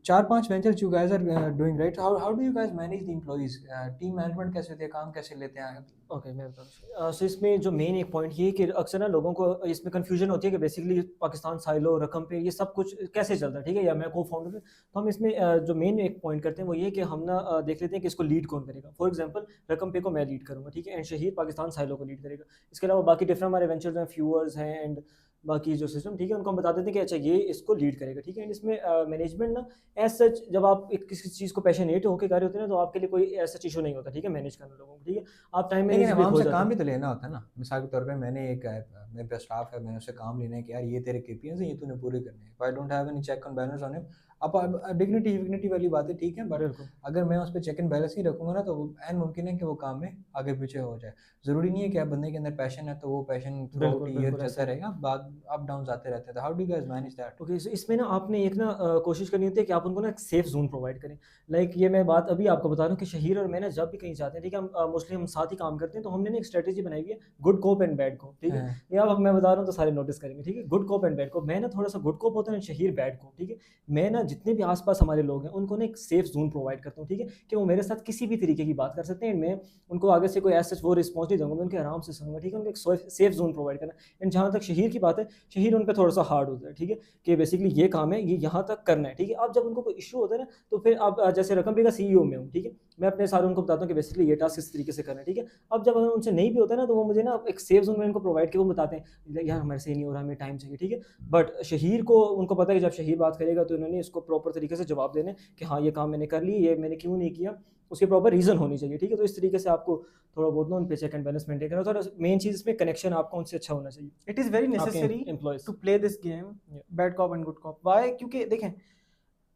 चार पांच ventures you guys are doing right, how do you guys manage the employees, team management कैसे होती है, काम कैसे लेते हैं? ओके, मैं बताता हूँ। सो इसमें जो मेन एक पॉइंट ये है कि अक्सर ना लोगों को इसमें कन्फ्यूजन होती है कि बेसिकली पाकिस्तान साइलो रकम पे ये सब कुछ कैसे चलता है, ठीक है, या मैं को फाउंडर। तो हम इसमें जो मेन एक पॉइंट करते हैं वो ये है कि हम ना देख लेते हैं कि इसको लीड कौन करेगा। फॉर एग्जांपल रकम पे को मैं लीड करूंगा, ठीक है, एंड शहीद पाकिस्तान साइलो को लीड करेगा। इसके अलावा बाकी डिफरेंट हमारे वेंचर्स हैं, फ्यूअर्स हैं एंड बाकी जो सिस्टम, ठीक है, उनको हम बता देते हैं कि अच्छा ये इसको लीड करेगा, ठीक है। एंड इसमें मैनेजमेंट ना एज सच जब आप एक किसी चीज़ को पैशनेट होकर कर रहे होते हैं ना, तो आपके लिए कोई ऐसा इशू नहीं होता, ठीक है, मैनेज करना लोगों को, ठीक है। आप टाइम लेकिन मैनेज भी आवाम हो से जाते काम हैं। भी तो लेना होता है ना। मिसाल के तौर पे मैंने एक मेरे पे स्टाफ है, मैंने उससे काम लेना है कि यार ये तेरे केपीएस हैं, ये तूने पूरे करने हैं। I don't have any check on balance on him. अब डिग्निटी विग्निटी वाली बात है, ठीक है, बट बिल्कुल। अगर मैं उस पर चेक एंड बैलेंस ही रखूंगा ना, तो एन मुमकिन है कि वो काम में आगे पीछे हो जाए। ज़रूरी नहीं है कि आप बंदे के अंदर पैशन है तो वो पैशन थ्रू आउट बिल्कुल, ईयर बिल्कुल ऐसा चलता ही है। रहेगा, बाद अप डाउन आते रहते हैं। How do you guys manage that? Okay, so इसमें ना आपने एक ना कोशिश करनी होती है कि आप उनको ना एक सेफ ज़ोन प्रोवाइड करें। लाइक ये मैं बात अभी आपको बता रहा हूँ कि शहीर और मैं ना जब भी कहीं जाते हैं, ठीक है, हम मोस्टली हम साथ ही काम करते हैं, तो हमने ना एक स्ट्रैटेजी बनाई हुई है, गुड कोप एंड बैड कोप, ठीक है। हाँ। ये अब मैं बता रहा हूँ तो सारे नोटिस करेंगे, ठीक है। गुड कोप एंड बैड कोप, मैं ना थोड़ा-सा गुड कोप होता है ना, शहीर बैड कोप, ठीक है। मैं ना जितने भी आस-पास हमारे लोग हैं, उनको ना एक सेफ ज़ोन प्रोवाइड करता हूँ, ठीक है, कि वो मेरे साथ किसी भी तरीके की बात कर सकते हैं। एंड मैं उनको आगे से कोई एज़ सच वो रिस्पॉन्स नहीं दूँगा, मैं उनके आराम से सुनूँगा, ठीक है। उनको एक सेफ ज़ोन प्रोवाइड करना। एंड जहाँ तक शहीर की बात है, शहीर उन पे थोड़ा-सा हार्ड होता है, ठीक है। कि बेसिकली ये काम है, ये यहाँ तक करना है, ठीक है। अब जब उनको कोई इश्यू होता है ना, तो फिर अब जैसे रकम पे का सीईओ मैं हूँ, ठीक है। मैं अपने सारे उनको बताता हूँ कि बेसिकली ये टास्क इस तरीके से करना है, ठीक है। अब जब अगर उनसे नहीं भी होता है ना, तो वो मुझे ना एक सेफ ज़ोन में इनको प्रोवाइड किया, वो बताते हैं, यार हमारे से ये नहीं हो रहा, हमें टाइम चाहिए, ठीक है। बट शहीर को उनको पता है कि जब शहीर बात करेगा तो इन्होंने इसको प्रॉपर तरीके से जवाब देने कि हाँ, ये काम मैंने कर लिया, ये मैंने क्यों नहीं किया, उसकी प्रॉपर रीज़न होनी चाहिए, ठीक है। तो इस तरीके से आपको थोड़ा बहुत ना उन पे चेक एंड बैलेंस मेंटेन करना, थोड़ा मेन चीज़ इसमें कनेक्शन आपका उनसे अच्छा होना चाहिए, इट इज़ वेरी आपके necessary employees. To play this game, bad cop and good cop. Why? क्योंकि देखें,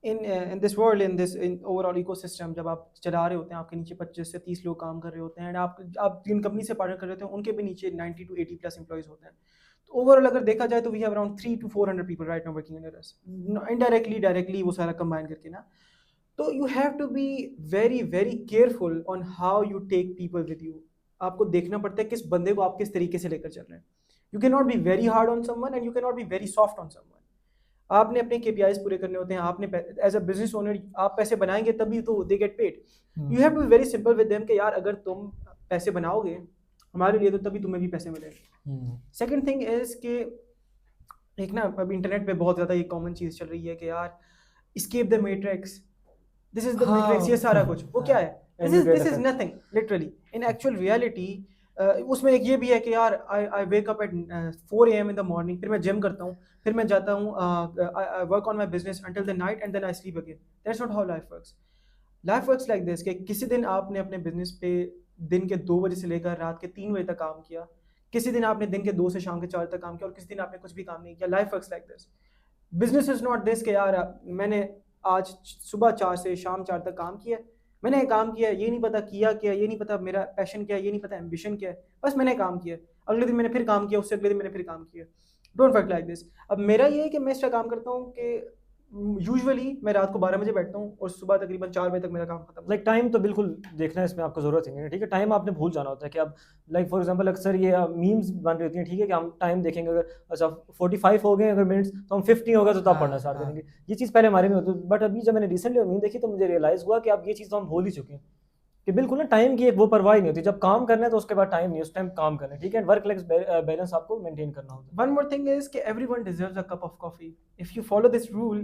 in this world, in overall ecosystem, जब आप चला रहे होते हैं, आपके नीचे 25 से 30 लोग काम कर रहे होते हैं, एंड आप जिन कंपनी से पार्टनर कर रहे होते हैं उनके भी नीचे 90 to 80 प्लस एम्प्लॉइज होते हैं। तो ओवरऑल अगर देखा जाए तो we have around 300 to 400 people right now working under us, indirectly directly वो सारा कंबाइन करके ना। तो you have to be very very careful on how you take people with you. आपको देखना पड़ता है किस बंदे को आप किस तरीके से लेकर चल रहे हैं। You can not be very hard on someone and you can not be very soft on someone. आपने अपने केपीआईज पूरे करने होते हैं। आपने एज अ बिजनेस ओनर आप पैसे बनाएंगे तभी तो they get paid. You have to be very simple with them कि यार अगर तुम पैसे बनाओगे हमारे लिए तो तभी तुम्हें भी पैसे मिलेंगे। सेकंड थिंग इज कि एक ना अभी इंटरनेट पे बहुत ज़्यादा ये कॉमन चीज़ चल रही है कि यार escape the matrix, this is the matrix, ये हाँ। सारा कुछ वो क्या है? And you get This is affect. nothing literally in actual reality। उसमें एक ये भी है कि यार I wake up at 4 AM in the morning, फिर मैं जिम करता हूँ, फिर मैं जाता हूँ, I work on my business until the night and then I sleep again। That's not how life works। Life works like this कि किसी दिन आपने अपने बिजनेस पे दिन के 2 बजे से लेकर रात के 3 बजे तक काम किया, किसी दिन आपने दिन के 2 से शाम के 4 तक काम किया, और किसी दिन आपने कुछ भी काम नहीं किया। Life works like this. Business is not this कि यार मैंने आज सुबह 4 से शाम 4 तक काम किया, मैंने काम किया, ये नहीं पता किया क्या, ये नहीं पता मेरा पैशन क्या है, ये नहीं पता एम्बिशन क्या है, बस मैंने काम किया, अगले दिन मैंने फिर काम किया, उससे अगले दिन मैंने फिर काम किया। Don't work like this. अब मेरा ये है कि मैं इस तरह काम करता हूँ कि यूजुअली मैं रात को 12 बजे बैठता हूँ और सुबह तकरीबन 4 बजे तक मेरा काम खत्म लाइक होता है। टाइम तो बिल्कुल देखना है, इसमें आपको ज़रूरत ही नहीं है, ठीक है। टाइम आपने भूल जाना होता है कि अब लाइक फॉर एग्जांपल अक्सर ये मीम्स बन रही होती हैं, ठीक है, कि हम टाइम देखेंगे, अगर अच्छा 45 हो गए अगर मिनट्स, तो हम 50 हो गए तो तब पढ़ना हाँ स्टार्ट हाँ। करेंगे। ये चीज़ पहले हमारे में होती थी, बट अभी जब मैंने रिसेंटली मीम देखी तो मुझे रियलाइज़ हुआ कि अब ये चीज़ तो हम भूल ही चुके हैं, कि बिल्कुल ना टाइम की एक वो परवाह ही नहीं होती। जब काम करना है तो उसके बाद टाइम नहीं, उस टाइम काम करना है, ठीक है। वर्क लाइफ बैलेंस आपको मेंटेन करना होता है। One more thing is कि everyone deserves a cup of coffee. If you follow this rule,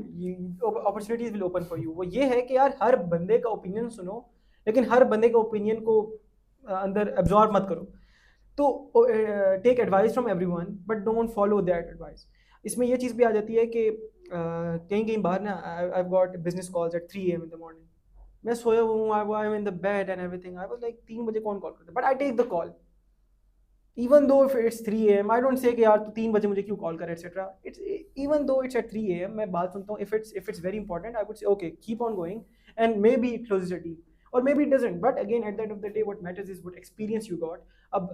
opportunities will open for you। वो ये है कि यार हर बंदे का ओपिनियन सुनो, लेकिन हर बंदे का ओपिनियन को अंदर एब्जॉर्ब मत करो। तो take advice from everyone but don't follow that advice. इसमें ये चीज़ भी आ जाती है कि कहीं कहीं बाहर ना I got business calls at 3 AM in the morning. मैं सोया हुआ हूँ, I am in the bed and everything, I was like 3 बजे कौन कॉल करता है, but I take the call even though if it's 3 AM। I don't say कि यार तू 3 बजे मुझे क्यों कॉल कर etc। It's even though it's at 3 AM मैं बात सुनता हूँ। if it's very important I would say okay keep on going and maybe it closes a deal or maybe it doesn't, but again at the end of the day what matters is what experience you got। अब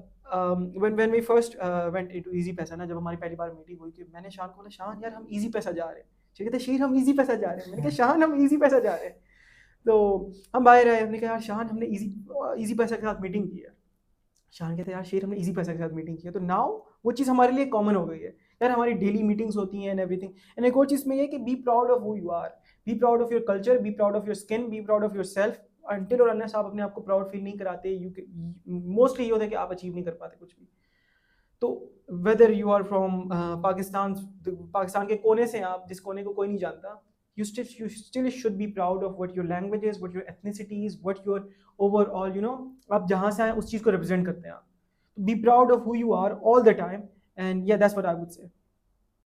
when we first went into easy पैसा ना, जब हमारी पहली बार meeting हुई कि मैंने शान को बोला शान यार हम easy पैसा जा रहे हैं, ठीक है शीर हम easy पैसा जा रहे हैं, मैंने कहा शान हम easy पैसा जा रहे हैं। तो हम बाहर आए, हमने कहा यार शान हमने easy पैसा के साथ मीटिंग की है। शान कहते हैं यार शेर हमने इजी पैसा के साथ मीटिंग की है। तो नाउ वो चीज़ हमारे लिए कॉमन हो गई है यार, हमारी डेली मीटिंग्स होती हैं एंड एवरीथिंग। एंड एक और चीज़ में ये है कि be proud of who you are. Be proud of your culture, be proud of your skin, be proud of yourself. Until और अनलेस आप अपने आप को प्राउड फील नहीं कराते, मोस्टली ये होता है कि आप अचीव नहीं कर पाते कुछ भी. तो whether you are from Pakistan के कोने से, आप जिस कोने को कोई नहीं जानता, you still should be proud of what your language is, what your ethnicity is, what your overall, you know, आप जहाँ से आए उस चीज़ को represent करते हैं आप. Be proud of who you are all the time, and yeah, that's what I would say.